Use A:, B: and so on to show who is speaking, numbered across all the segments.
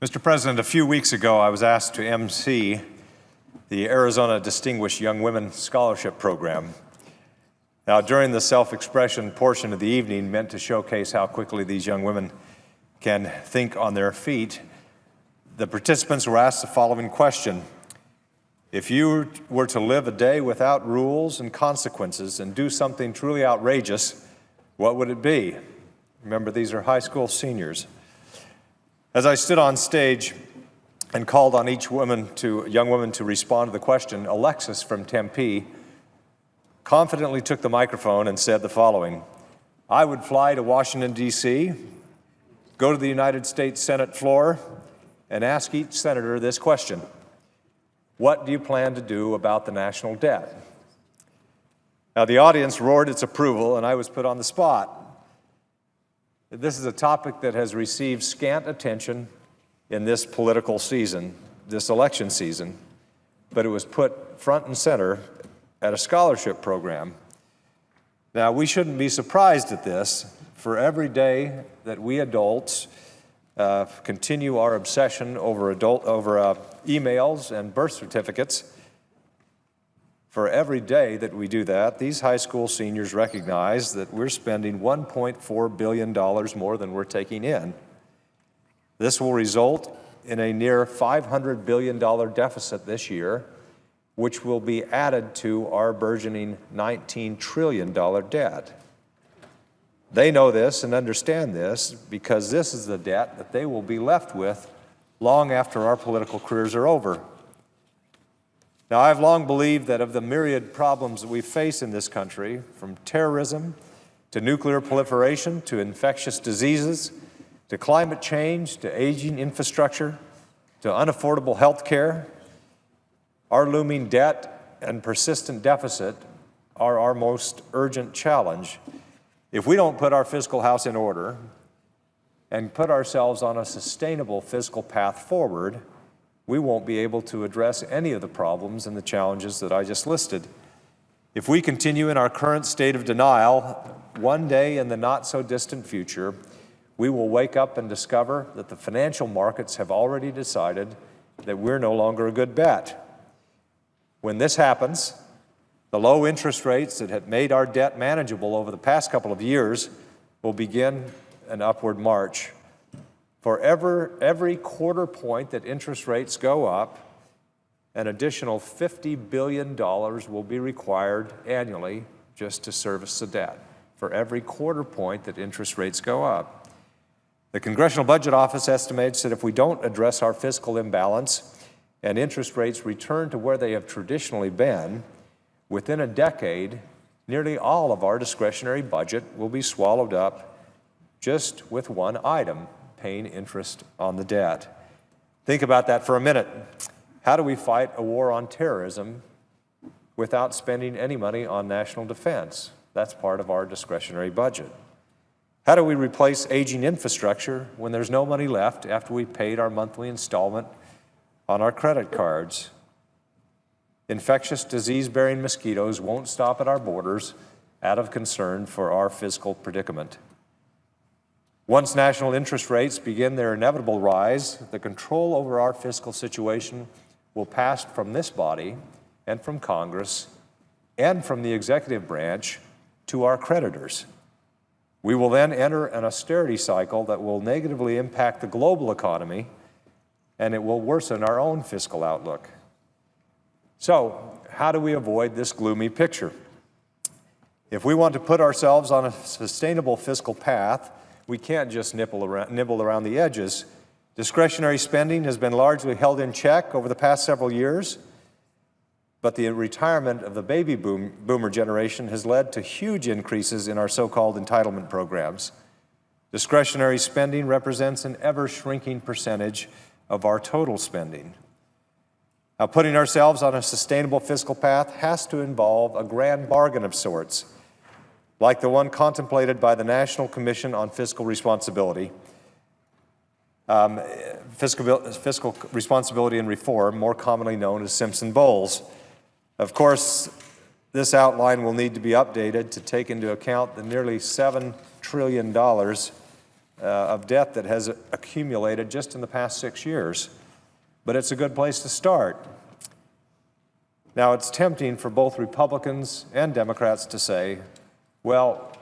A: Mr. President, a few weeks ago, I was asked to MC the Arizona Distinguished Young Women Scholarship Program. Now, during the self-expression portion of the evening, meant to showcase how quickly these young women can think on their feet, the participants were asked the following question: if you were to live a day without rules and consequences and do something truly outrageous, what would it be? Remember, these are high school seniors. As I stood on stage and called on each young woman to respond to the question, Alexis from Tempe confidently took the microphone and said the following: I would fly to Washington, D.C., go to the United States Senate floor, and ask each senator this question: what do you plan to do about the national debt? Now, the audience roared its approval, and I was put on the spot. This is a topic that has received scant attention in this political season, this election season, but it was put front and center at a scholarship program. Now, we shouldn't be surprised at this. For every day that we adults continue our obsession over emails and birth certificates, for every day that we do that, these high school seniors recognize that we're spending $1.4 billion more than we're taking in. This will result in a near $500 billion deficit this year, which will be added to our burgeoning $19 trillion debt. They know this and understand this because this is the debt that they will be left with long after our political careers are over. Now, I've long believed that of the myriad problems that we face in this country, from terrorism to nuclear proliferation to infectious diseases to climate change to aging infrastructure to unaffordable health care, our looming debt and persistent deficit are our most urgent challenge. If we don't put our fiscal house in order and put ourselves on a sustainable fiscal path forward, we won't be able to address any of the problems and the challenges that I just listed. If we continue in our current state of denial, one day in the not-so-distant future, we will wake up and discover that the financial markets have already decided that we're no longer a good bet. When this happens, the low interest rates that had made our debt manageable over the past couple of years will begin an upward march. For every quarter point that interest rates go up, an additional $50 billion will be required annually just to service the debt. For every quarter point that interest rates go up. The Congressional Budget Office estimates that if we don't address our fiscal imbalance and interest rates return to where they have traditionally been, within a decade, nearly all of our discretionary budget will be swallowed up just with one item: paying interest on the debt. Think about that for a minute. How do we fight a war on terrorism without spending any money on national defense? That's part of our discretionary budget. How do we replace aging infrastructure when there's no money left after we paid our monthly installment on our credit cards? Infectious disease-bearing mosquitoes won't stop at our borders out of concern for our fiscal predicament. Once national interest rates begin their inevitable rise, the control over our fiscal situation will pass from this body and from Congress and from the executive branch to our creditors. We will then enter an austerity cycle that will negatively impact the global economy, and it will worsen our own fiscal outlook. So, how do we avoid this gloomy picture? If we want to put ourselves on a sustainable fiscal path, we can't just nibble around the edges. Discretionary spending has been largely held in check over the past several years, but the retirement of the baby boomer generation has led to huge increases in our so-called entitlement programs. Discretionary spending represents an ever-shrinking percentage of our total spending. Now, putting ourselves on a sustainable fiscal path has to involve a grand bargain of sorts, like the one contemplated by the National Commission on Fiscal Responsibility, Fiscal Responsibility and Reform, more commonly known as Simpson-Bowles. Of course, this outline will need to be updated to take into account the nearly $7 trillion of debt that has accumulated just in the past 6 years. But it's a good place to start. Now, it's tempting for both Republicans and Democrats to say, well,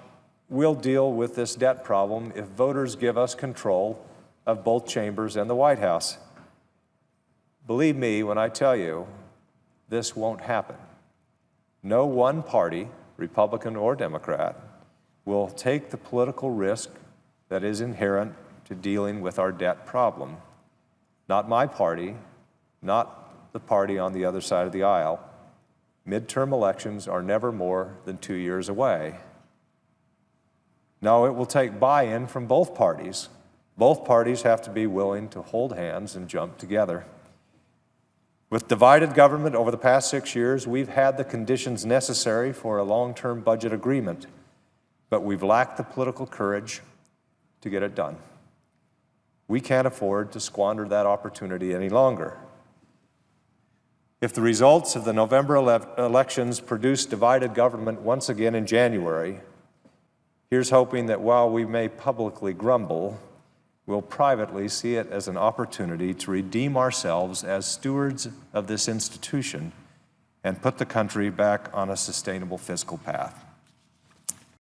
A: we'll deal with this debt problem if voters give us control of both chambers and the White House. Believe me when I tell you, this won't happen. No one party, Republican or Democrat, will take the political risk that is inherent to dealing with our debt problem. Not my party, not the party on the other side of the aisle. Midterm elections are never more than 2 years away. No, it will take buy-in from both parties. Both parties have to be willing to hold hands and jump together. With divided government over the past 6 years, we've had the conditions necessary for a long-term budget agreement, but we've lacked the political courage to get it done. We can't afford to squander that opportunity any longer. If the results of the November elections produce divided government once again in January, here's hoping that while we may publicly grumble, we'll privately see it as an opportunity to redeem ourselves as stewards of this institution and put the country back on a sustainable fiscal path.